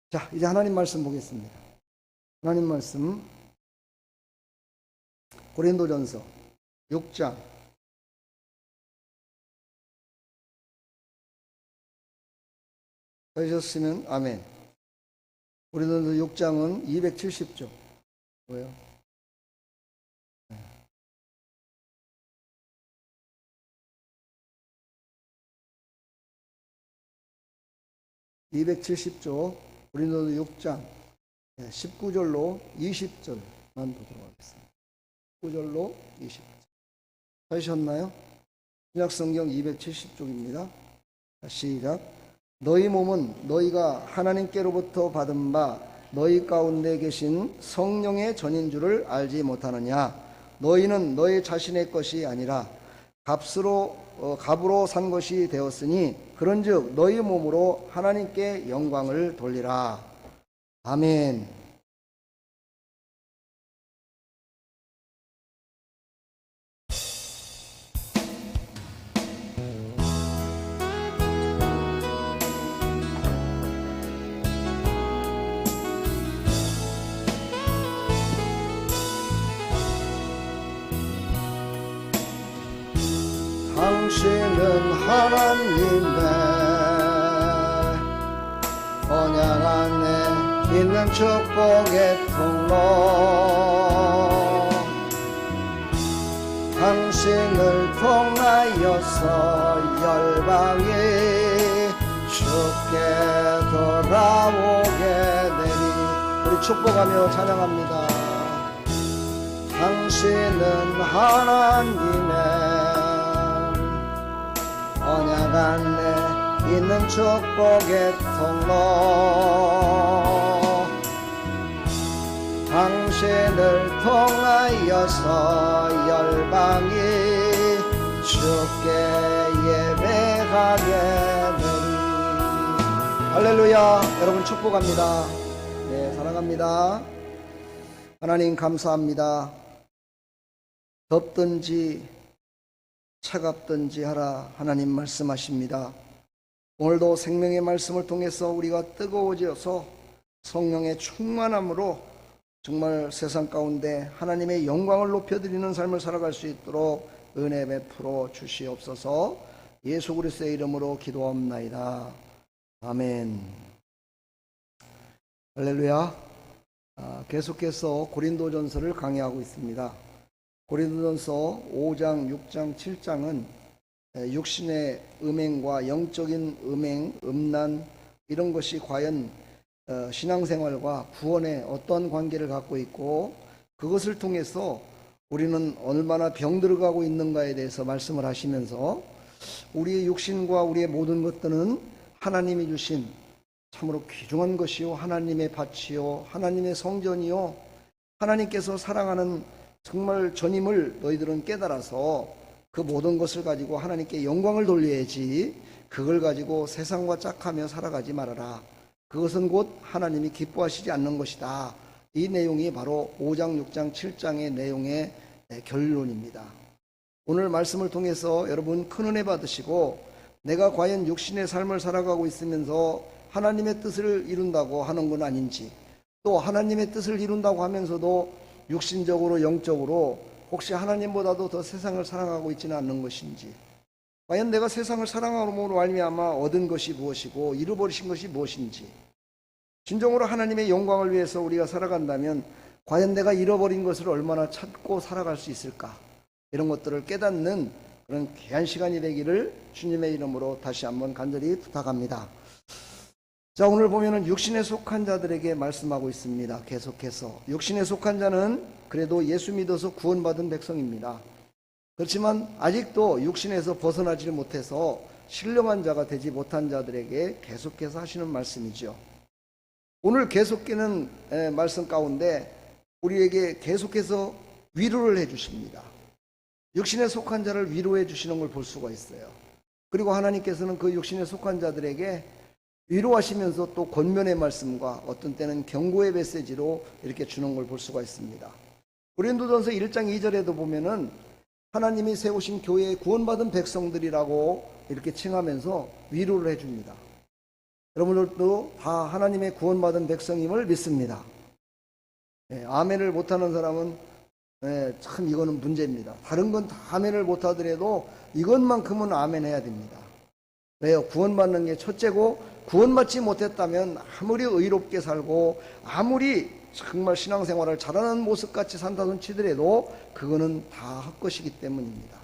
자, 이제 하나님 말씀 보겠습니다. 하나님 말씀 고린도전서 6장 찾으셨으면 아멘. 고린도전서 6장은 270조. 뭐예요? 270조 고린도전서 6장 19절로 20절만 보도록 하겠습니다. 19절로 20절. 찾으셨나요? 신약성경 270쪽입니다. 시작. 너희 몸은 너희가 하나님께로부터 받은 바 너희 가운데 계신 성령의 전인 줄을 알지 못하느냐? 너희는 너희 자신의 것이 아니라 값으로 산 것이 되었으니 그런즉 너희 몸으로 하나님께 영광을 돌리라. 아멘. 당신은 하나님의 언약 안에 있는 축복의 통로, 당신을 통하여서 열방이 주께 돌아오게 되니. 우리 축복하며 찬양합니다. 당신은 하나님의 언약 안에 있는 축복의 통로, 당신을 통하여서 열방이 주께 예배하게 되니. 할렐루야. 여러분 축복합니다. 네, 사랑합니다. 하나님 감사합니다. 덥든지 차갑든지 하라 하나님 말씀하십니다. 오늘도 생명의 말씀을 통해서 우리가 뜨거워져서 성령의 충만함으로 정말 세상 가운데 하나님의 영광을 높여드리는 삶을 살아갈 수 있도록 은혜 베풀어 주시옵소서. 예수 그리스도의 이름으로 기도합나이다. 아멘. 할렐루야. 계속해서 고린도전서를 강의하고 있습니다. 고린도전서 5장, 6장, 7장은 육신의 음행과 영적인 음행, 음란 이런 것이 과연 신앙생활과 구원에 어떤 관계를 갖고 있고 그것을 통해서 우리는 얼마나 병들어가고 있는가에 대해서 말씀을 하시면서 우리의 육신과 우리의 모든 것들은 하나님이 주신 참으로 귀중한 것이요 하나님의 밭이요 하나님의 성전이요 하나님께서 사랑하는 정말 전임을 너희들은 깨달아서 그 모든 것을 가지고 하나님께 영광을 돌려야지 그걸 가지고 세상과 짝하며 살아가지 말아라. 그것은 곧 하나님이 기뻐하시지 않는 것이다. 이 내용이 바로 5장, 6장, 7장의 내용의 결론입니다. 오늘 말씀을 통해서 여러분 큰 은혜 받으시고 내가 과연 육신의 삶을 살아가고 있으면서 하나님의 뜻을 이룬다고 하는 건 아닌지, 또 하나님의 뜻을 이룬다고 하면서도 육신적으로 영적으로 혹시 하나님보다도 더 세상을 사랑하고 있지는 않는 것인지, 과연 내가 세상을 사랑함으로 말미암아 얻은 것이 무엇이고 잃어버리신 것이 무엇인지, 진정으로 하나님의 영광을 위해서 우리가 살아간다면 과연 내가 잃어버린 것을 얼마나 찾고 살아갈 수 있을까, 이런 것들을 깨닫는 그런 귀한 시간이 되기를 주님의 이름으로 다시 한번 간절히 부탁합니다. 자, 오늘 보면은 육신에 속한 자들에게 말씀하고 있습니다. 계속해서 육신에 속한 자는 그래도 예수 믿어서 구원받은 백성입니다. 그렇지만 아직도 육신에서 벗어나지 못해서 신령한 자가 되지 못한 자들에게 계속해서 하시는 말씀이죠. 오늘 계속되는 말씀 가운데 우리에게 계속해서 위로를 해 주십니다. 육신에 속한 자를 위로해 주시는 걸 볼 수가 있어요. 그리고 하나님께서는 그 육신에 속한 자들에게 위로하시면서 또 권면의 말씀과 어떤 때는 경고의 메시지로 이렇게 주는 걸 볼 수가 있습니다. 고린도전서 1장 2절에도 보면은 하나님이 세우신 교회의 구원받은 백성들이라고 이렇게 칭하면서 위로를 해줍니다. 여러분들도 다 하나님의 구원받은 백성임을 믿습니다. 아멘을 못하는 사람은 참 이거는 문제입니다. 다른 건 다 아멘을 못하더라도 이것만큼은 아멘 해야 됩니다. 왜요? 구원받는 게 첫째고, 구원받지 못했다면 아무리 의롭게 살고 아무리 정말 신앙생활을 잘하는 모습같이 산다 손 치더라도 그거는 다 헛것이기 때문입니다.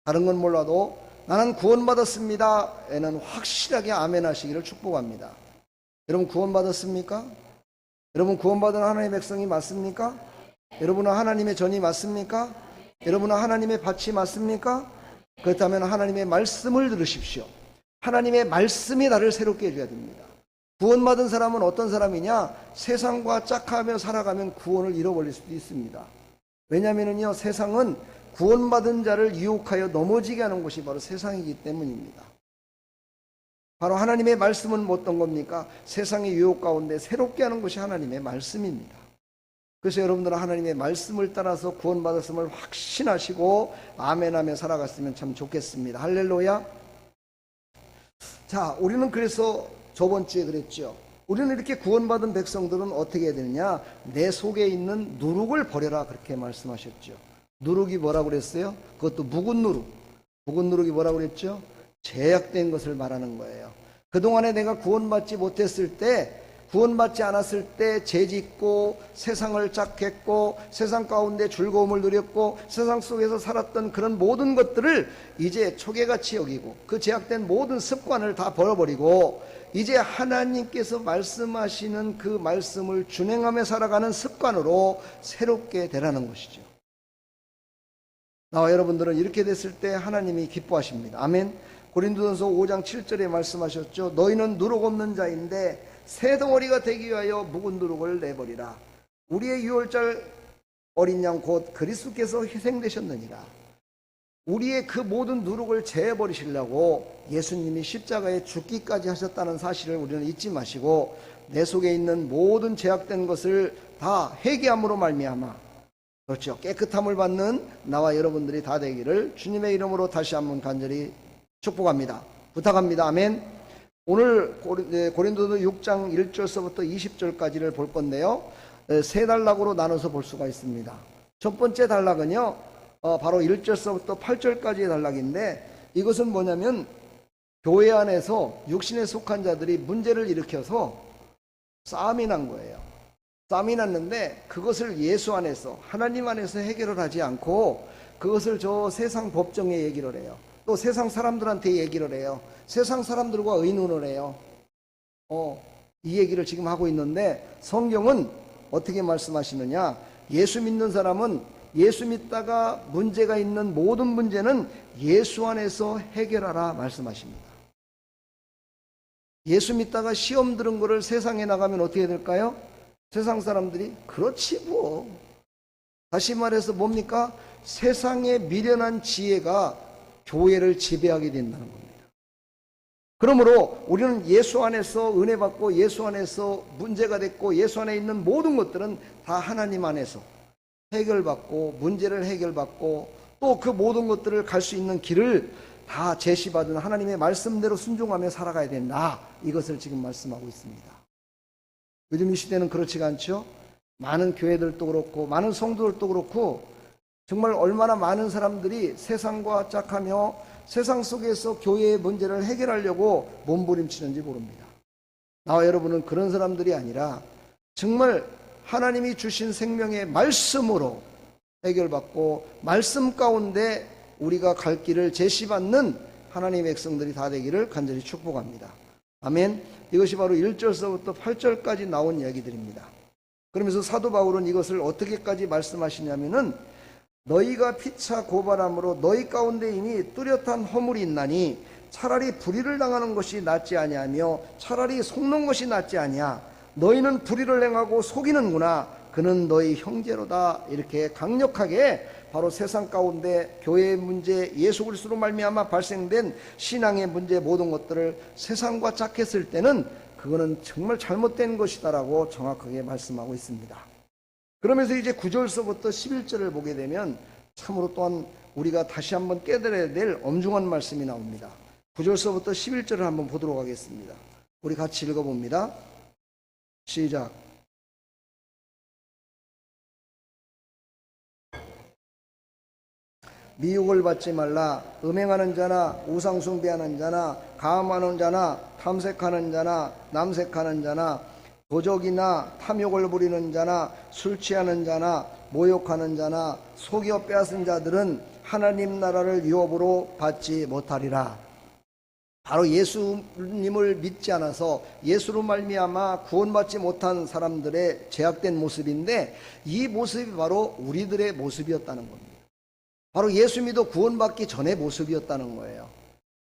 다른 건 몰라도 나는 구원받았습니다 에는 확실하게 아멘 하시기를 축복합니다. 여러분 구원받았습니까? 여러분 구원받은 하나님의 백성이 맞습니까? 여러분은 하나님의 전이 맞습니까? 여러분은 하나님의 밭이 맞습니까? 그렇다면 하나님의 말씀을 들으십시오. 하나님의 말씀이 나를 새롭게 해줘야 됩니다. 구원받은 사람은 어떤 사람이냐? 세상과 짝하며 살아가면 구원을 잃어버릴 수도 있습니다. 왜냐하면요, 세상은 구원받은 자를 유혹하여 넘어지게 하는 것이 바로 세상이기 때문입니다. 바로 하나님의 말씀은 어떤 겁니까? 세상의 유혹 가운데 새롭게 하는 것이 하나님의 말씀입니다. 그래서 여러분들은 하나님의 말씀을 따라서 구원받았음을 확신하시고 아멘하며 살아갔으면 참 좋겠습니다. 할렐루야. 자, 우리는 그래서 저번 주에 그랬죠. 우리는 이렇게 구원받은 백성들은 어떻게 해야 되느냐? 내 속에 있는 누룩을 버려라, 그렇게 말씀하셨죠. 누룩이 뭐라고 그랬어요? 그것도 묵은 누룩. 묵은 누룩이 뭐라고 그랬죠? 제약된 것을 말하는 거예요. 그동안에 내가 구원받지 못했을 때, 구원받지 않았을 때 죄짓고 세상을 짝했고 세상 가운데 즐거움을 누렸고 세상 속에서 살았던 그런 모든 것들을 이제 초계같이 여기고 그 제약된 모든 습관을 다 버려버리고 이제 하나님께서 말씀하시는 그 말씀을 준행하며 살아가는 습관으로 새롭게 되라는 것이죠. 나와 여러분들은 이렇게 됐을 때 하나님이 기뻐하십니다. 아멘. 고린도전서 5장 7절에 말씀하셨죠. 너희는 누룩 없는 자인데 새 덩어리가 되기 위하여 묵은 누룩을 내버리라. 우리의 유월절 어린 양 곧 그리스도께서 희생되셨느니라. 우리의 그 모든 누룩을 제해버리시려고 예수님이 십자가에 죽기까지 하셨다는 사실을 우리는 잊지 마시고 내 속에 있는 모든 제약된 것을 다 회개함으로 말미암아, 그렇죠, 깨끗함을 받는 나와 여러분들이 다 되기를 주님의 이름으로 다시 한번 간절히 축복합니다. 부탁합니다. 아멘. 오늘 고린도서 6장 1절서부터 20절까지를 볼 건데요, 세 단락으로 나눠서 볼 수가 있습니다. 첫 번째 단락은요, 바로 1절서부터 8절까지의 단락인데, 이것은 뭐냐면 교회 안에서 육신에 속한 자들이 문제를 일으켜서 싸움이 난 거예요. 싸움이 났는데 그것을 예수 안에서, 하나님 안에서 해결을 하지 않고 그것을 저 세상 법정에 얘기를 해요. 또 세상 사람들한테 얘기를 해요. 세상 사람들과 의논을 해요. 이 얘기를 지금 하고 있는데 성경은 어떻게 말씀하시느냐? 예수 믿는 사람은 예수 믿다가 문제가 있는 모든 문제는 예수 안에서 해결하라 말씀하십니다. 예수 믿다가 시험 들은 거를 세상에 나가면 어떻게 될까요? 세상 사람들이 그렇지 뭐. 다시 말해서 뭡니까? 세상에 미련한 지혜가 교회를 지배하게 된다는 겁니다. 그러므로 우리는 예수 안에서 은혜 받고 예수 안에서 문제가 됐고 예수 안에 있는 모든 것들은 다 하나님 안에서 해결받고 문제를 해결받고 또 그 모든 것들을 갈 수 있는 길을 다 제시받은 하나님의 말씀대로 순종하며 살아가야 된다. 이것을 지금 말씀하고 있습니다. 요즘 이 시대는 그렇지가 않죠. 많은 교회들도 그렇고 많은 성도들도 그렇고 정말 얼마나 많은 사람들이 세상과 짝하며 세상 속에서 교회의 문제를 해결하려고 몸부림치는지 모릅니다. 나와 여러분은 그런 사람들이 아니라 정말 하나님이 주신 생명의 말씀으로 해결받고 말씀 가운데 우리가 갈 길을 제시받는 하나님의 백성들이 다 되기를 간절히 축복합니다. 아멘. 이것이 바로 1절서부터 8절까지 나온 이야기들입니다. 그러면서 사도 바울은 이것을 어떻게까지 말씀하시냐면은 너희가 피차 고발함으로 너희 가운데 이미 뚜렷한 허물이 있나니 차라리 불의를 당하는 것이 낫지 아니하며 차라리 속는 것이 낫지 아니하. 너희는 불의를 행하고 속이는구나. 그는 너희 형제로다. 이렇게 강력하게 바로 세상 가운데 교회의 문제, 예수 그리스도로 말미암아 발생된 신앙의 문제 모든 것들을 세상과 짝했을 때는 그거는 정말 잘못된 것이다라고 정확하게 말씀하고 있습니다. 그러면서 이제 9절서부터 11절을 보게 되면 참으로 또한 우리가 다시 한번 깨달아야 될 엄중한 말씀이 나옵니다. 9절서부터 11절을 한번 보도록 하겠습니다. 우리 같이 읽어봅니다. 시작. 미혹을 받지 말라. 음행하는 자나 우상 숭배하는 자나 가함하는 자나 탐색하는 자나 남색하는 자나 도적이나 탐욕을 부리는 자나 술 취하는 자나 모욕하는 자나 속여 빼앗은 자들은 하나님 나라를 유업으로 받지 못하리라. 바로 예수님을 믿지 않아서 예수로 말미암아 구원받지 못한 사람들의 죄악된 모습인데, 이 모습이 바로 우리들의 모습이었다는 겁니다. 바로 예수 믿어 구원받기 전의 모습이었다는 거예요.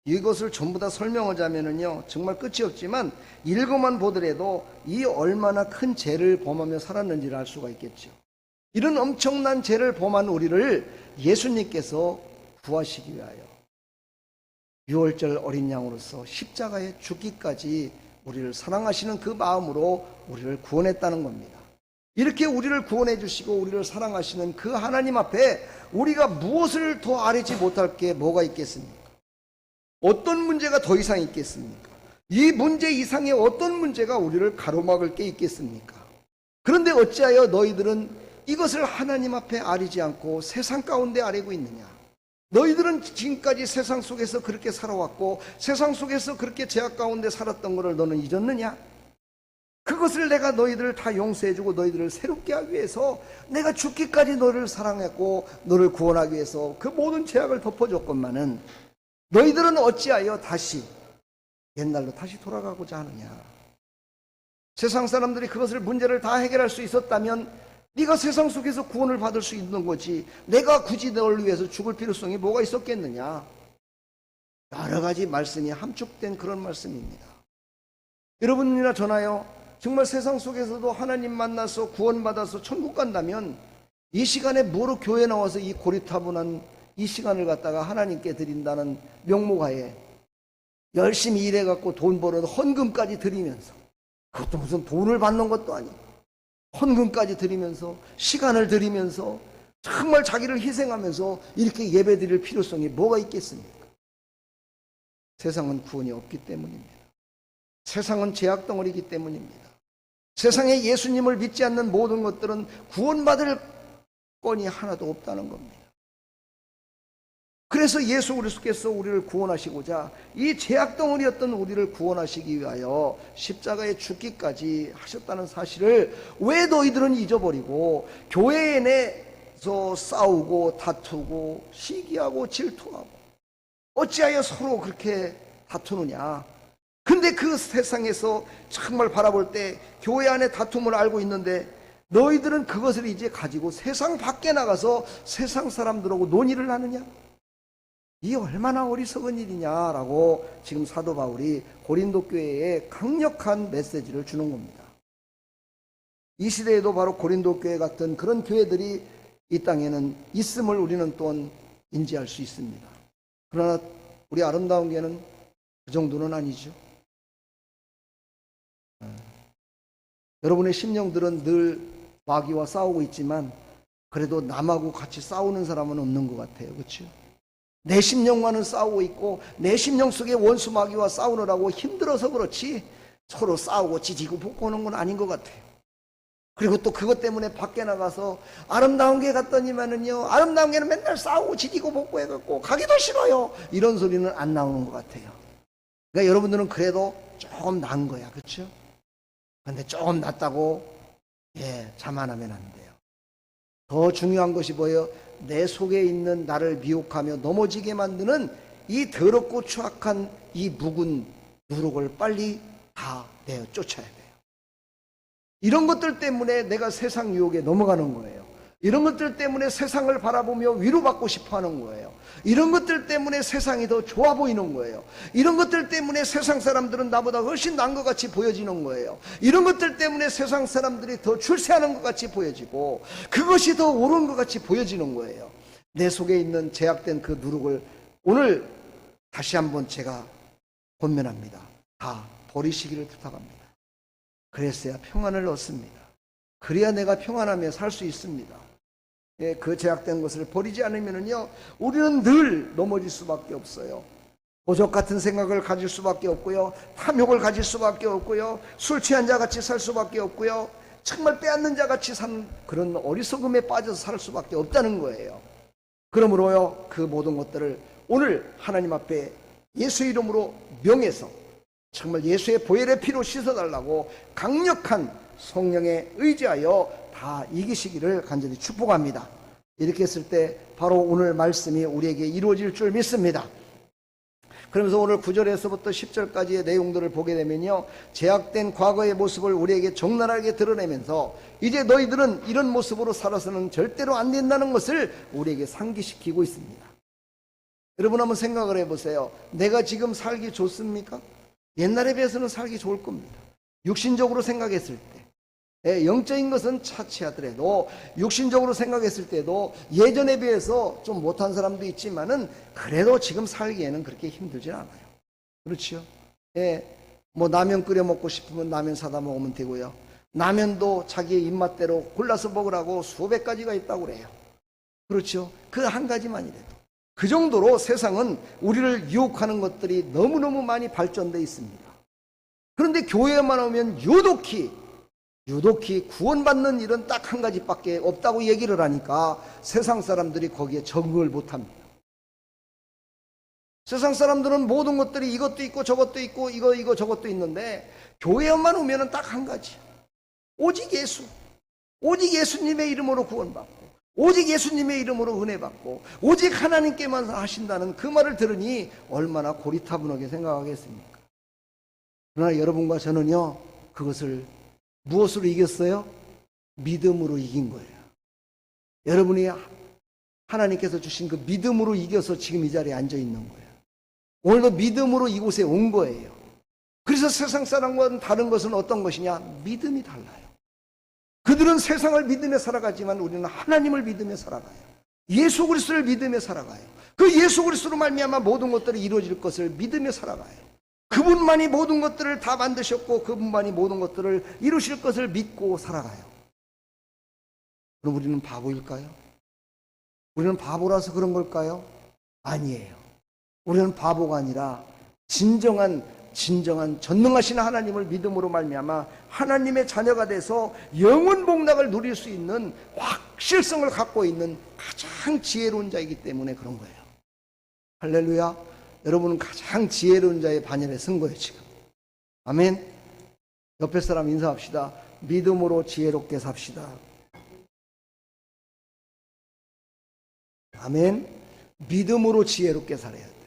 이것을 전부 다 설명하자면요, 정말 끝이 없지만 읽어만 보더라도 이 얼마나 큰 죄를 범하며 살았는지를 알 수가 있겠죠. 이런 엄청난 죄를 범한 우리를 예수님께서 구하시기 위하여 유월절 어린 양으로서 십자가에 죽기까지 우리를 사랑하시는 그 마음으로 우리를 구원했다는 겁니다. 이렇게 우리를 구원해 주시고 우리를 사랑하시는 그 하나님 앞에 우리가 무엇을 더 아뢰지 못할 게 뭐가 있겠습니까? 어떤 문제가 더 이상 있겠습니까? 이 문제 이상의 어떤 문제가 우리를 가로막을 게 있겠습니까? 그런데 어찌하여 너희들은 이것을 하나님 앞에 아뢰지 않고 세상 가운데 아뢰고 있느냐? 너희들은 지금까지 세상 속에서 그렇게 살아왔고 세상 속에서 그렇게 죄악 가운데 살았던 것을 너는 잊었느냐? 그것을 내가 너희들을 다 용서해주고 너희들을 새롭게 하기 위해서 내가 죽기까지 너를 사랑했고 너를 구원하기 위해서 그 모든 죄악을 덮어줬건만은 너희들은 어찌하여 다시 옛날로 다시 돌아가고자 하느냐? 세상 사람들이 그것을 문제를 다 해결할 수 있었다면 네가 세상 속에서 구원을 받을 수 있는 거지, 내가 굳이 너를 위해서 죽을 필요성이 뭐가 있었겠느냐? 여러 가지 말씀이 함축된 그런 말씀입니다. 여러분이나 저나요, 정말 세상 속에서도 하나님 만나서 구원받아서 천국 간다면 이 시간에 뭐로 교회 나와서 이 고리타분한 이 시간을 갖다가 하나님께 드린다는 명목하에 열심히 일해갖고 돈 벌어 헌금까지 드리면서, 그것도 무슨 돈을 받는 것도 아니고 헌금까지 드리면서 시간을 드리면서 정말 자기를 희생하면서 이렇게 예배 드릴 필요성이 뭐가 있겠습니까? 세상은 구원이 없기 때문입니다. 세상은 죄악 덩어리이기 때문입니다. 세상에 예수님을 믿지 않는 모든 것들은 구원받을 건이 하나도 없다는 겁니다. 그래서 예수 그리스도께서 우리를 구원하시고자 이 죄악 덩어리였던 우리를 구원하시기 위하여 십자가에 죽기까지 하셨다는 사실을 왜 너희들은 잊어버리고 교회 내에서 싸우고 다투고 시기하고 질투하고 어찌하여 서로 그렇게 다투느냐? 근데 그 세상에서 정말 바라볼 때 교회 안에 다툼을 알고 있는데 너희들은 그것을 이제 가지고 세상 밖에 나가서 세상 사람들하고 논의를 하느냐? 이 얼마나 어리석은 일이냐라고 지금 사도 바울이 고린도 교회에 강력한 메시지를 주는 겁니다. 이 시대에도 바로 고린도 교회 같은 그런 교회들이 이 땅에는 있음을 우리는 또한 인지할 수 있습니다. 그러나 우리 아름다운 교회는 그 정도는 아니죠. 여러분의 심령들은 늘 마귀와 싸우고 있지만 그래도 남하고 같이 싸우는 사람은 없는 것 같아요. 그렇죠? 내 심령과는 싸우고 있고 내 심령 속에 원수 마귀와 싸우느라고 힘들어서 그렇지 서로 싸우고 지지고 볶고하는 건 아닌 것 같아요. 그리고 또 그것 때문에 밖에 나가서 아름다운 게 갔더니만은요, 아름다운 게는 맨날 싸우고 지지고 볶고 해갖고 가기도 싫어요, 이런 소리는 안 나오는 것 같아요. 그러니까 여러분들은 그래도 조금 나은 거야. 그렇죠? 근데 조금 낫다고 자만하면 안 돼요. 더 중요한 것이 뭐예요? 내 속에 있는 나를 미혹하며 넘어지게 만드는 이 더럽고 추악한 이 묵은 누룩을 빨리 다 내어 쫓아야 돼요. 이런 것들 때문에 내가 세상 유혹에 넘어가는 거예요. 이런 것들 때문에 세상을 바라보며 위로받고 싶어 하는 거예요. 이런 것들 때문에 세상이 더 좋아 보이는 거예요. 이런 것들 때문에 세상 사람들은 나보다 훨씬 나은 것 같이 보여지는 거예요. 이런 것들 때문에 세상 사람들이 더 출세하는 것 같이 보여지고 그것이 더 옳은 것 같이 보여지는 거예요. 내 속에 있는 제약된 그 누룩을 오늘 다시 한번 제가 권면합니다. 다 버리시기를 부탁합니다. 그랬어야 평안을 얻습니다. 그래야 내가 평안하며 살 수 있습니다. 그 제약된 것을 버리지 않으면요, 우리는 늘 넘어질 수밖에 없어요. 도적 같은 생각을 가질 수밖에 없고요. 탐욕을 가질 수밖에 없고요. 술 취한 자같이 살 수밖에 없고요. 정말 빼앗는 자같이 사는 그런 어리석음에 빠져서 살 수밖에 없다는 거예요. 그러므로요, 그 모든 것들을 오늘 하나님 앞에 예수 이름으로 명해서 정말 예수의 보혈의 피로 씻어달라고 강력한 성령에 의지하여 다 이기시기를 간절히 축복합니다. 이렇게 했을 때 바로 오늘 말씀이 우리에게 이루어질 줄 믿습니다. 그러면서 오늘 9절에서부터 10절까지의 내용들을 보게 되면요, 제약된 과거의 모습을 우리에게 적나라하게 드러내면서 이제 너희들은 이런 모습으로 살아서는 절대로 안 된다는 것을 우리에게 상기시키고 있습니다. 여러분 한번 생각을 해보세요. 내가 지금 살기 좋습니까? 옛날에 비해서는 살기 좋을 겁니다. 육신적으로 생각했을 때, 영적인 것은 차치하더라도 육신적으로 생각했을 때도 예전에 비해서 좀 못한 사람도 있지만은 그래도 지금 살기에는 그렇게 힘들진 않아요. 그렇죠? 뭐 라면 끓여 먹고 싶으면 라면 사다 먹으면 되고요. 라면도 자기의 입맛대로 골라서 먹으라고 수백 가지가 있다고 그래요. 그렇죠? 그 한 가지만이라도. 그 정도로 세상은 우리를 유혹하는 것들이 너무너무 많이 발전되어 있습니다. 그런데 교회에만 오면 유독히 구원받는 일은 딱 한 가지밖에 없다고 얘기를 하니까 세상 사람들이 거기에 적응을 못합니다. 세상 사람들은 모든 것들이 이것도 있고 저것도 있고 이거 저것도 있는데 교회에만 오면 딱 한 가지, 오직 예수, 오직 예수님의 이름으로 구원받고 오직 예수님의 이름으로 은혜 받고 오직 하나님께만 하신다는 그 말을 들으니 얼마나 고리타분하게 생각하겠습니까? 그러나 여러분과 저는요, 그것을 무엇으로 이겼어요? 믿음으로 이긴 거예요. 여러분이 하나님께서 주신 그 믿음으로 이겨서 지금 이 자리에 앉아 있는 거예요. 오늘도 믿음으로 이곳에 온 거예요. 그래서 세상 사람과는 다른 것은 어떤 것이냐? 믿음이 달라요. 그들은 세상을 믿으며 살아가지만 우리는 하나님을 믿으며 살아가요. 예수 그리스도를 믿으며 살아가요. 그 예수 그리스도로 말미암아 모든 것들이 이루어질 것을 믿으며 살아가요. 그분만이 모든 것들을 다 만드셨고 그분만이 모든 것들을 이루실 것을 믿고 살아가요. 그럼 우리는 바보일까요? 우리는 바보라서 그런 걸까요? 아니에요. 우리는 바보가 아니라 진정한 전능하신 하나님을 믿음으로 말미암아 하나님의 자녀가 돼서 영원 복락을 누릴 수 있는 확실성을 갖고 있는 가장 지혜로운 자이기 때문에 그런 거예요. 할렐루야. 여러분은 가장 지혜로운 자의 반열에 선 거예요 지금. 아멘. 옆에 사람 인사합시다. 믿음으로 지혜롭게 삽시다. 아멘. 믿음으로 지혜롭게 살아야 돼요.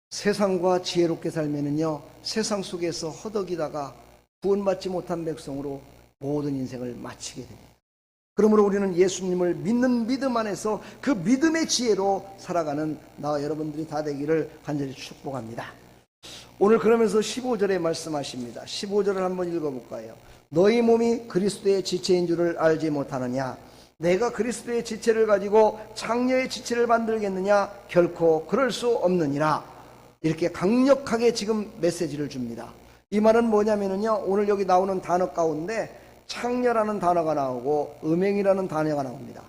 세상과 지혜롭게 살면은요, 세상 속에서 허덕이다가 구원받지 못한 백성으로 모든 인생을 마치게 됩니다. 그러므로 우리는 예수님을 믿는 믿음 안에서 그 믿음의 지혜로 살아가는 나와 여러분들이 다 되기를 간절히 축복합니다. 오늘 그러면서 15절에 말씀하십니다. 15절을 한번 읽어볼까요? 너희 몸이 그리스도의 지체인 줄을 알지 못하느냐? 내가 그리스도의 지체를 가지고 장녀의 지체를 만들겠느냐? 결코 그럴 수 없느니라. 이렇게 강력하게 지금 메시지를 줍니다. 이 말은 뭐냐면요, 오늘 여기 나오는 단어 가운데 창녀라는 단어가 나오고 음행이라는 단어가 나옵니다.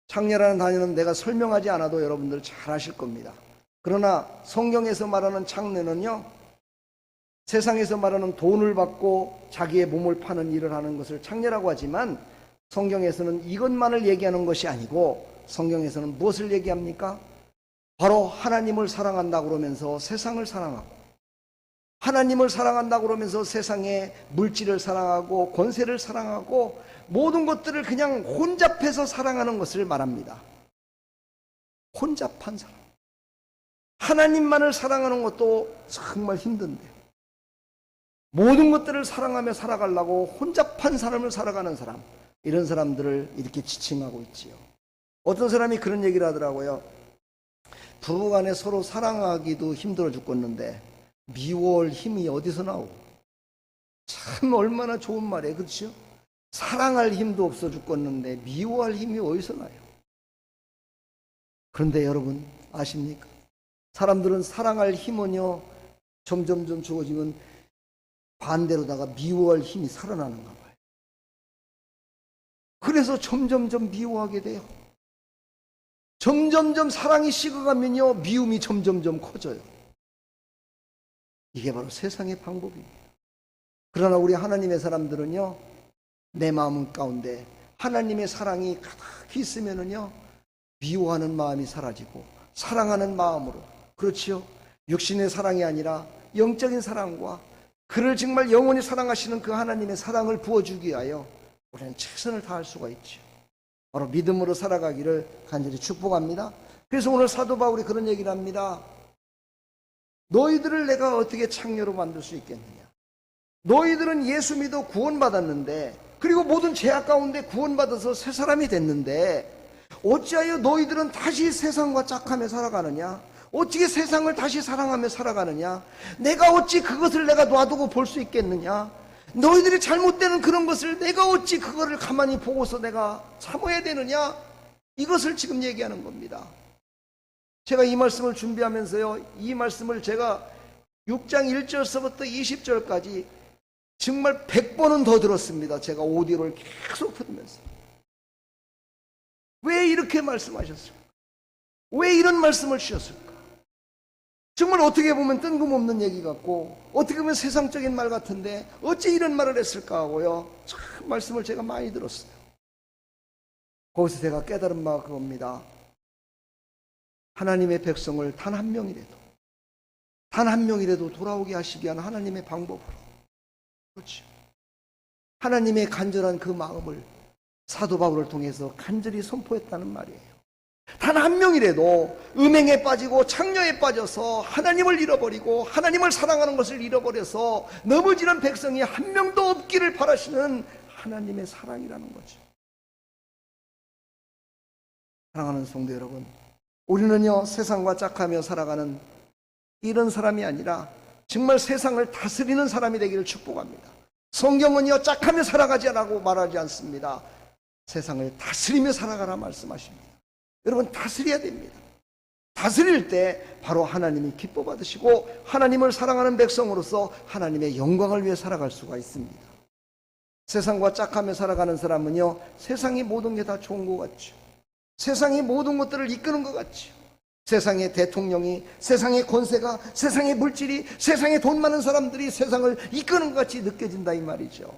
창녀라는 단어는 내가 설명하지 않아도 여러분들 잘 아실 겁니다. 그러나 성경에서 말하는 창녀는요, 세상에서 말하는 돈을 받고 자기의 몸을 파는 일을 하는 것을 창녀라고 하지만 성경에서는 이것만을 얘기하는 것이 아니고 성경에서는 무엇을 얘기합니까? 바로 하나님을 사랑한다고 그러면서 세상을 사랑하고, 하나님을 사랑한다고 그러면서 세상의 물질을 사랑하고 권세를 사랑하고 모든 것들을 그냥 혼잡해서 사랑하는 것을 말합니다. 혼잡한 사람. 하나님만을 사랑하는 것도 정말 힘든데 모든 것들을 사랑하며 살아가려고 혼잡한 삶을 살아가는 사람, 이런 사람들을 이렇게 지칭하고 있지요. 어떤 사람이 그런 얘기를 하더라고요. 부부간에 서로 사랑하기도 힘들어 죽겠는데 미워할 힘이 어디서 나오고. 참 얼마나 좋은 말이에요. 그렇죠? 사랑할 힘도 없어 죽겠는데 미워할 힘이 어디서 나요? 그런데 여러분 아십니까? 사람들은 사랑할 힘은요, 점점점 주어지면 반대로다가 미워할 힘이 살아나는가 봐요. 그래서 점점점 미워하게 돼요. 점점점 사랑이 식어가면요, 미움이 점점점 커져요. 이게 바로 세상의 방법입니다. 그러나 우리 하나님의 사람들은요, 내 마음 가운데 하나님의 사랑이 가득히 있으면은요, 미워하는 마음이 사라지고 사랑하는 마음으로, 그렇지요, 육신의 사랑이 아니라 영적인 사랑과 그를 정말 영원히 사랑하시는 그 하나님의 사랑을 부어주기 위하여 우리는 최선을 다할 수가 있죠. 바로 믿음으로 살아가기를 간절히 축복합니다. 그래서 오늘 사도 바울이 그런 얘기를 합니다. 너희들을 내가 어떻게 창녀로 만들 수 있겠느냐? 너희들은 예수 믿어 구원받았는데, 그리고 모든 죄악 가운데 구원받아서 새 사람이 됐는데, 어찌하여 너희들은 다시 세상과 짝하며 살아가느냐? 어찌 세상을 다시 사랑하며 살아가느냐? 내가 어찌 그것을 내가 놔두고 볼 수 있겠느냐? 너희들이 잘못되는 그런 것을 내가 어찌 그거를 가만히 보고서 내가 참아야 되느냐? 이것을 지금 얘기하는 겁니다. 제가 이 말씀을 준비하면서요, 이 말씀을 제가 6장 1절서부터 20절까지 정말 100번은 더 들었습니다. 제가 오디오를 계속 들으면서. 왜 이렇게 말씀하셨을까? 왜 이런 말씀을 주셨을까? 정말 어떻게 보면 뜬금없는 얘기 같고, 어떻게 보면 세상적인 말 같은데 어찌 이런 말을 했을까 하고요, 참 말씀을 제가 많이 들었어요. 거기서 제가 깨달은 바가 그겁니다. 하나님의 백성을 단 한 명이라도 돌아오게 하시기 위한 하나님의 방법으로, 그렇죠, 하나님의 간절한 그 마음을 사도 바울을 통해서 간절히 선포했다는 말이에요. 단 한 명이라도 음행에 빠지고 창녀에 빠져서 하나님을 잃어버리고 하나님을 사랑하는 것을 잃어버려서 넘어지는 백성이 한 명도 없기를 바라시는 하나님의 사랑이라는 거죠. 사랑하는 성도 여러분, 우리는요, 세상과 짝하며 살아가는 이런 사람이 아니라 정말 세상을 다스리는 사람이 되기를 축복합니다. 성경은요, 짝하며 살아가자라고 말하지 않습니다. 세상을 다스리며 살아가라 말씀하십니다. 여러분, 다스려야 됩니다. 다스릴 때 바로 하나님이 기뻐 받으시고 하나님을 사랑하는 백성으로서 하나님의 영광을 위해 살아갈 수가 있습니다. 세상과 짝하며 살아가는 사람은요, 세상의 모든 게 다 좋은 것 같죠. 세상의 모든 것들을 이끄는 것 같죠. 세상의 대통령이, 세상의 권세가, 세상의 물질이, 세상에 돈 많은 사람들이 세상을 이끄는 것 같이 느껴진다 이 말이죠.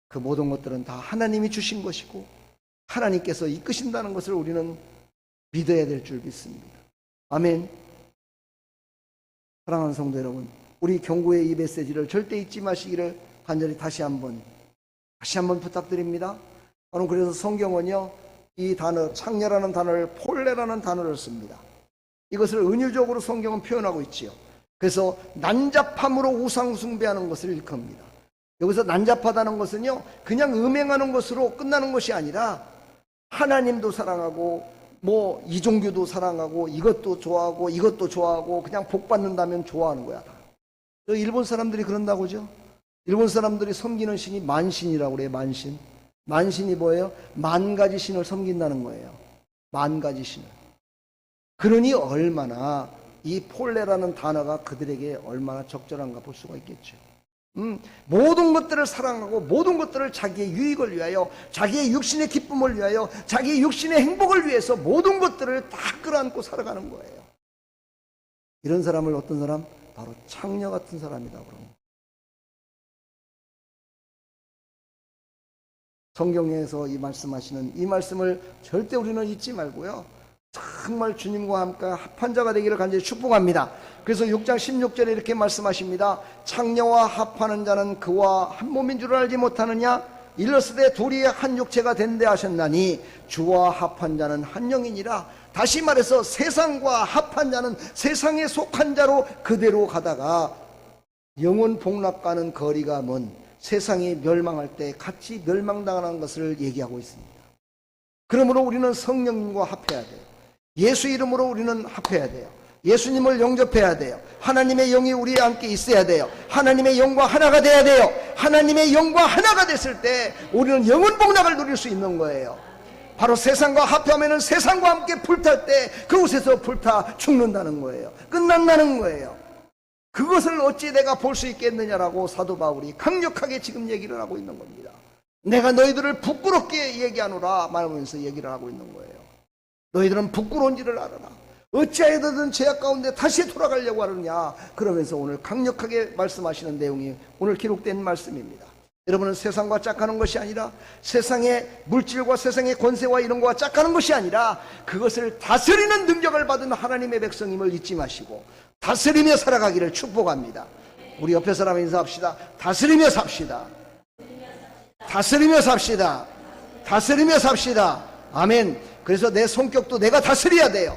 그 모든 것들은 다 하나님이 주신 것이고 하나님께서 이끄신다는 것을 우리는 믿어야 될 줄 믿습니다. 아멘. 사랑하는 성도 여러분, 우리 경고의 이 메시지를 절대 잊지 마시기를 간절히 다시 한번 부탁드립니다. 저는 그래서 성경은요, 이 단어 창녀라는 단어를 폴레라는 단어를 씁니다. 이것을 은유적으로 성경은 표현하고 있지요. 그래서 난잡함으로 우상 숭배하는 것을 일컫니다. 여기서 난잡하다는 것은요, 그냥 음행하는 것으로 끝나는 것이 아니라 하나님도 사랑하고 뭐 이종교도 사랑하고 이것도 좋아하고 이것도 좋아하고 그냥 복 받는다면 좋아하는 거야. 일본 사람들이 그런다고죠. 일본 사람들이 섬기는 신이 만신이라고 그래요. 만신이 뭐예요? 만 가지 신을 섬긴다는 거예요. 만 가지 신을. 그러니 얼마나 이 폴레라는 단어가 그들에게 얼마나 적절한가 볼 수가 있겠죠. 모든 것들을 사랑하고 모든 것들을 자기의 유익을 위하여, 자기의 육신의 기쁨을 위하여, 자기의 육신의 행복을 위해서 모든 것들을 다 끌어안고 살아가는 거예요. 이런 사람을 어떤 사람? 바로 창녀 같은 사람이다 그럽니다. 성경에서 이 말씀하시는 이 말씀을 절대 우리는 잊지 말고요, 정말 주님과 함께 합한 자가 되기를 간절히 축복합니다. 그래서 6장 16절에 이렇게 말씀하십니다. 창녀와 합하는 자는 그와 한 몸인 줄 알지 못하느냐? 일렀으되 둘이 한 육체가 된대 하셨나니 주와 합한 자는 한 영이니라. 다시 말해서 세상과 합한 자는 세상에 속한 자로 그대로 가다가 영원 복락과는 거리가 먼 세상이 멸망할 때 같이 멸망당하는 것을 얘기하고 있습니다. 그러므로 우리는 성령님과 합해야 돼요. 예수 이름으로 우리는 합해야 돼요. 예수님을 영접해야 돼요. 하나님의 영이 우리와 함께 있어야 돼요. 하나님의 영과 하나가 돼야 돼요. 하나님의 영과 하나가 됐을 때 우리는 영원 복락을 누릴 수 있는 거예요. 바로 세상과 합하면 세상과 함께 불탈 때 그곳에서 불타 죽는다는 거예요. 끝난다는 거예요. 그것을 어찌 내가 볼 수 있겠느냐라고 사도 바울이 강력하게 지금 얘기를 하고 있는 겁니다. 내가 너희들을 부끄럽게 얘기하노라 말하면서 얘기를 하고 있는 거예요. 너희들은 부끄러운지를 알아라. 어찌하여든 죄악 가운데 다시 돌아가려고 하느냐. 그러면서 오늘 강력하게 말씀하시는 내용이 오늘 기록된 말씀입니다. 여러분은 세상과 짝하는 것이 아니라, 세상의 물질과 세상의 권세와 이런 거와 짝하는 것이 아니라, 그것을 다스리는 능력을 받은 하나님의 백성임을 잊지 마시고 다스리며 살아가기를 축복합니다. 우리 옆에 사람 인사합시다. 다스리며 삽시다. 다스리며 삽시다. 다스리며 삽시다. 아멘. 그래서 내 성격도 내가 다스려야 돼요.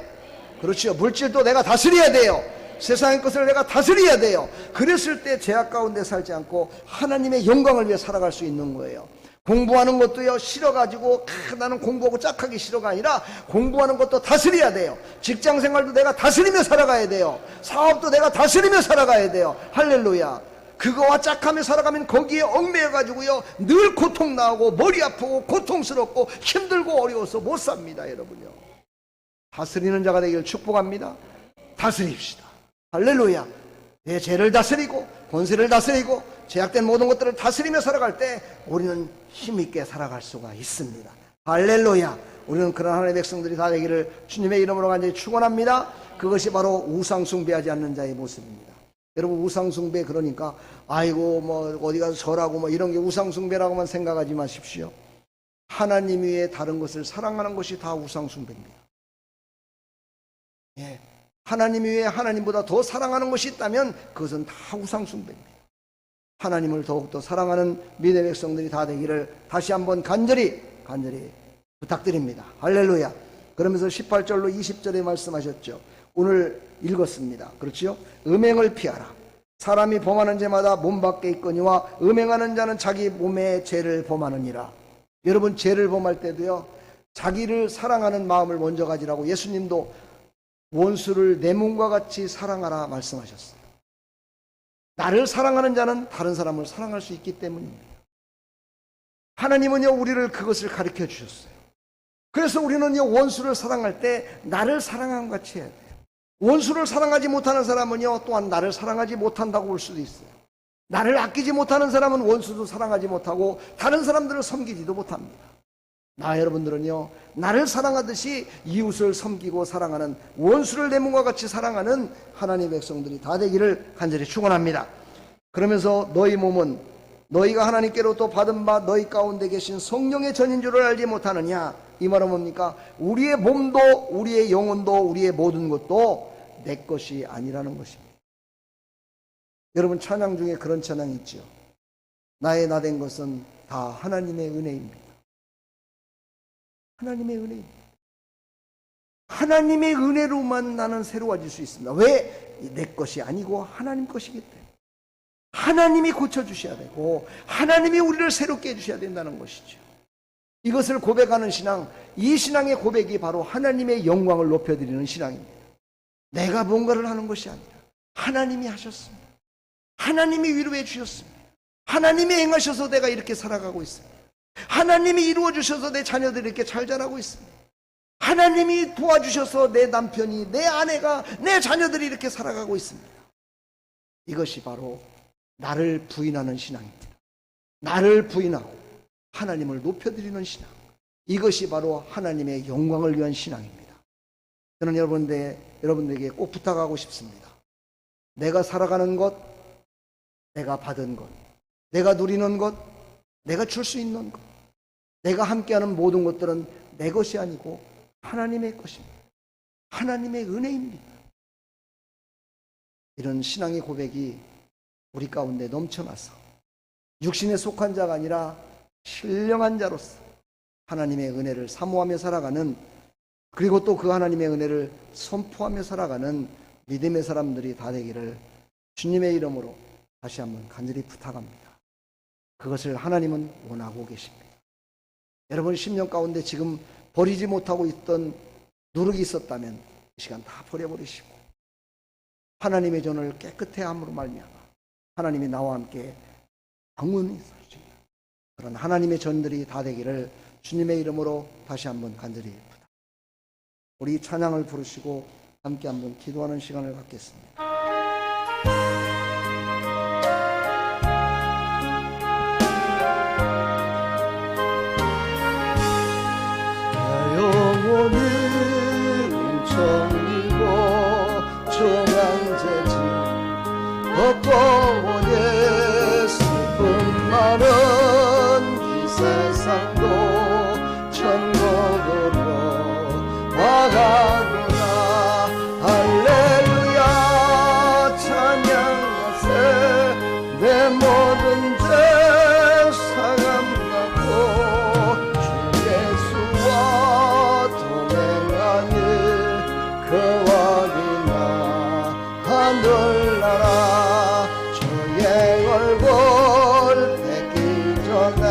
그렇죠. 물질도 내가 다스려야 돼요. 세상의 것을 내가 다스려야 돼요. 그랬을 때 죄악 가운데 살지 않고 하나님의 영광을 위해 살아갈 수 있는 거예요. 공부하는 것도요, 싫어가지고 나는 공부하고 짝하기 싫어가 아니라, 공부하는 것도 다스려야 돼요. 직장생활도 내가 다스리며 살아가야 돼요. 사업도 내가 다스리며 살아가야 돼요. 할렐루야. 그거와 짝하며 살아가면 거기에 얽매여가지고요, 늘 고통 나오고 머리 아프고 고통스럽고 힘들고 어려워서 못 삽니다. 여러분요, 다스리는 자가 되기를 축복합니다. 다스립시다. 할렐루야. 내 죄를 다스리고 권세를 다스리고 제약된 모든 것들을 다스리며 살아갈 때 우리는 힘있게 살아갈 수가 있습니다. 할렐루야. 우리는 그런 하나님의 백성들이 다 되기를 주님의 이름으로 간절히 축원합니다. 그것이 바로 우상 숭배하지 않는 자의 모습입니다. 여러분, 우상 숭배 그러니까 아이고 뭐 어디 가서 절하고 뭐 이런 게 우상 숭배라고만 생각하지 마십시오. 하나님 외에 다른 것을 사랑하는 것이 다 우상 숭배입니다. 예. 하나님 외에 하나님보다 더 사랑하는 것이 있다면 그것은 다 우상 숭배입니다. 하나님을 더욱더 사랑하는 믿음의 백성들이 다 되기를 다시 한번 간절히 부탁드립니다. 할렐루야. 그러면서 18절로 20절에 말씀하셨죠. 오늘 읽었습니다. 그렇죠? 음행을 피하라. 사람이 범하는 죄마다 몸 밖에 있거니와 음행하는 자는 자기 몸의 죄를 범하느니라. 여러분, 죄를 범할 때도요, 자기를 사랑하는 마음을 먼저 가지라고 예수님도 원수를 내 몸과 같이 사랑하라 말씀하셨어요. 나를 사랑하는 자는 다른 사람을 사랑할 수 있기 때문입니다. 하나님은요, 우리를 그것을 가르쳐 주셨어요. 그래서 우리는요, 원수를 사랑할 때 나를 사랑한 것 같이 해야 돼요. 원수를 사랑하지 못하는 사람은요, 또한 나를 사랑하지 못한다고 볼 수도 있어요. 나를 아끼지 못하는 사람은 원수도 사랑하지 못하고 다른 사람들을 섬기지도 못합니다. 나 여러분들은요, 나를 사랑하듯이 이웃을 섬기고 사랑하는, 원수를 내 몸과 같이 사랑하는 하나님의 백성들이 다 되기를 간절히 축원합니다. 그러면서 너희 몸은 너희가 하나님께로부터 받은 바 너희 가운데 계신 성령의 전인 줄을 알지 못하느냐. 이 말은 뭡니까? 우리의 몸도 우리의 영혼도 우리의 모든 것도 내 것이 아니라는 것입니다. 여러분, 찬양 중에 그런 찬양이 있죠. 나의 나 된 것은 다 하나님의 은혜입니다. 하나님의 은혜. 하나님의 은혜로만 나는 새로워질 수 있습니다. 왜? 내 것이 아니고 하나님 것이기 때문에. 하나님이 고쳐주셔야 되고 하나님이 우리를 새롭게 해주셔야 된다는 것이죠. 이것을 고백하는 신앙, 이 신앙의 고백이 바로 하나님의 영광을 높여드리는 신앙입니다. 내가 뭔가를 하는 것이 아니라 하나님이 하셨습니다. 하나님이 위로해 주셨습니다. 하나님이 행하셔서 내가 이렇게 살아가고 있습니다. 하나님이 이루어 주셔서 내 자녀들이 이렇게 잘 자라고 있습니다. 하나님이 도와주셔서 내 남편이, 내 아내가, 내 자녀들이 이렇게 살아가고 있습니다. 이것이 바로 나를 부인하는 신앙입니다. 나를 부인하고 하나님을 높여드리는 신앙, 이것이 바로 하나님의 영광을 위한 신앙입니다. 저는 여러분들에게 꼭 부탁하고 싶습니다. 내가 살아가는 것, 내가 받은 것, 내가 누리는 것, 내가 줄 수 있는 것, 내가 함께하는 모든 것들은 내 것이 아니고 하나님의 것입니다. 하나님의 은혜입니다. 이런 신앙의 고백이 우리 가운데 넘쳐나서 육신에 속한 자가 아니라 신령한 자로서 하나님의 은혜를 사모하며 살아가는, 그리고 또 그 하나님의 은혜를 선포하며 살아가는 믿음의 사람들이 다 되기를 주님의 이름으로 다시 한번 간절히 부탁합니다. 그것을 하나님은 원하고 계십니다. 여러분, 10년 가운데 지금 버리지 못하고 있던 누룩이 있었다면 이 시간 다 버려버리시고 하나님의 전을 깨끗해 함으로 말미암아 하나님이 나와 함께 영원히 사시는 그런 하나님의 전들이 다 되기를 주님의 이름으로 다시 한번 간절히 부탁합니다. 우리 찬양을 부르시고 함께 한번 기도하는 시간을 갖겠습니다. 영원히 성이고 중앙재지 벚꽃에 슬픈 많은 이 세상도 천국으로 와가구나. 할렐루야 찬양하세. 내 모든 죄 사함받고 주 예수와 동행하니 그와 비나 하늘나라 주의 얼굴 뵙기 전에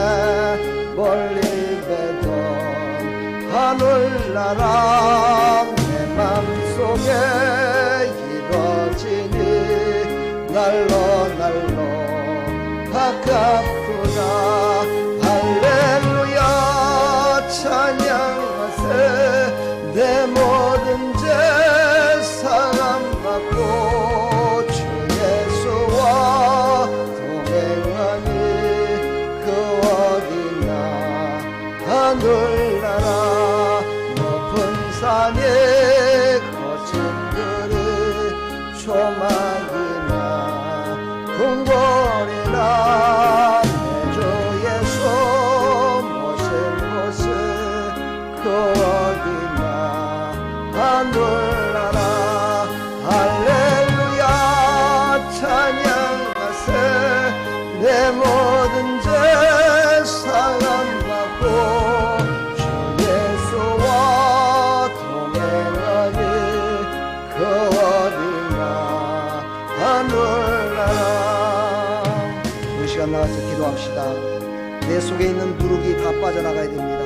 멀리 뵈던 하늘나라 내 맘속에 이뤄지니 날로 날로 가깝구나. 할렐루야 찬양하세. 내 모든 죄 사함받고 주 예수와 동행하니 그 어디나 하늘나라 높은 산에 거친 들이 조막이나 궁궐이나 내 주 예수 모신 곳은 그 어디나 하늘나라. 할렐루야 찬양하세. 내 모든 죄 사함받고 주 예수와 동행하니 그 어디나 하늘나라. 우리 시간 나와서 기도합시다. 내 속에 있는 누룩이 다 빠져나가야 됩니다.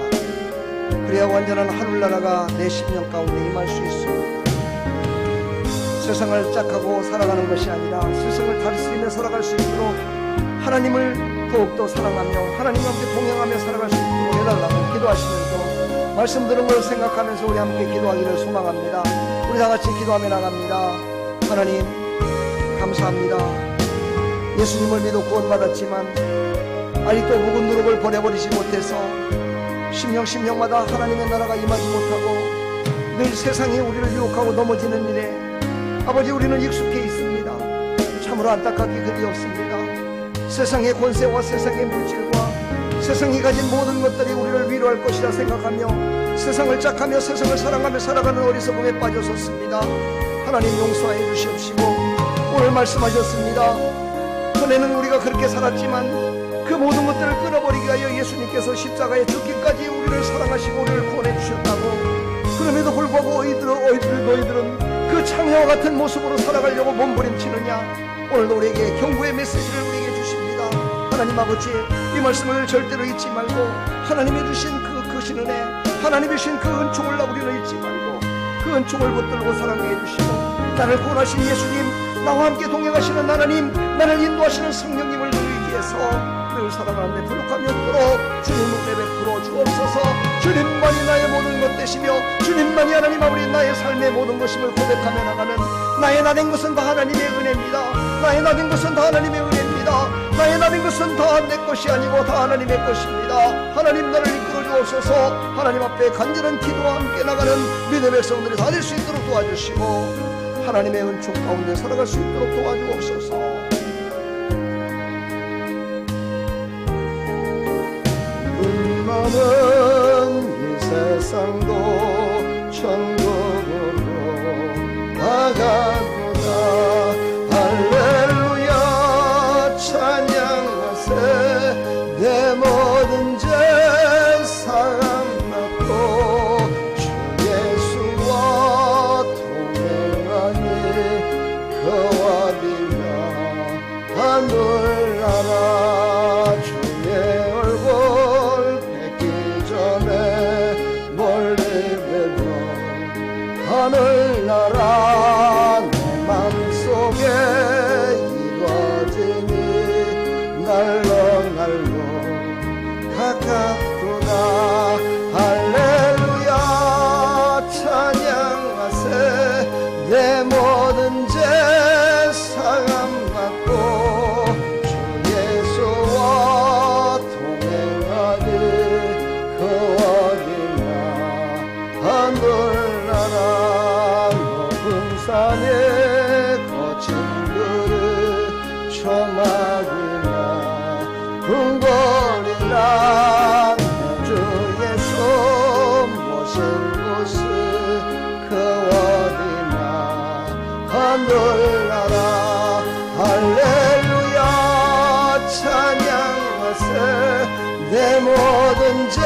그래야 완전한 하늘나라가 내 심령 가운데 임할 수 있습니다. 세상을 짝하고 살아가는 것이 아니라 세상을 다스리며 살아갈 수 있도록 하나님을 더욱더 사랑하며 하나님과 함께 동행하며 살아갈 수 있도록 해달라고 기도하시면서 말씀 들은 걸 생각하면서 우리 함께 기도하기를 소망합니다. 우리 다같이 기도하며 나갑니다. 하나님 감사합니다. 예수님을 믿어 구원받았지만 아직도 묵은 누룩을 버려버리지 못해서 심령마다 하나님의 나라가 임하지 못하고 늘 세상이 우리를 유혹하고 넘어지는 일에 아버지 우리는 익숙해 있습니다. 참으로 안타깝게 그리웠습니다. 세상의 권세와 세상의 물질과 세상이 가진 모든 것들이 우리를 위로할 것이라 생각하며 세상을 짝하며 세상을 사랑하며 살아가는 어리석음에 빠져섰습니다. 하나님 용서해 주시옵시고 오늘 말씀하셨습니다. 전에는 우리가 그렇게 살았지만 그 모든 것들을 끊어버리기 위하여 예수님께서 십자가에 죽기까지 우리를 사랑하시고 우리를 구원해 주셨다고. 그럼에도 불구하고 너희들은 그 창녀와 같은 모습으로 살아가려고 몸부림치느냐. 오늘 우리에게 경고의 메시지를 우리에게 주십니다. 하나님 아버지 이 말씀을 절대로 잊지 말고 하나님이 주신 그 크신 은혜 하나님이 주신 그 은총을 우리는 잊지 말고 그 은총을 붙들고 사랑해 주시고 나를 구원하신 예수님 나와 함께 동행하시는 하나님 나를 인도하시는 성령님을 누리기 위해서 늘 살아가는데 부족함이 없도록 주님 은혜 베풀어 주옵소서. 주님만이 나의 모든 것 되시며 주님만이 하나님 아버지 나의 삶의 모든 것임을 고백하며 나가는 나의 나된 것은 다 하나님의 은혜입니다. 나의 나된 것은 다 하나님의 은혜입니다. 나의 나된 것은 다 내 것이 아니고 다 하나님의 것입니다. 하나님 나를 이끌어 주옵소서. 하나님 앞에 간절한 기도와 함께 나가는 믿음의 백성들이 다 될 수 있도록 도와주시고 하나님의 은총 가운데 살아갈 수 있도록 도와주옵소서. 많은 이 세상도 천국으로 나가구나. 할렐루야 찬양하세. 내 모든 죄 사함받고 주 예수와 동행하니 그와 비나 하늘나라 주의 얼굴 멀리 뵈던 하늘나라 내 맘속에 이루어지니 날로 날로 가깝구나. 할렐루야 찬양하세. 내 모든 죄 사함받고 주 예수와 동행하니 그 하늘나라 흔들나라. 할렐루야 찬양하세 내 모든 죄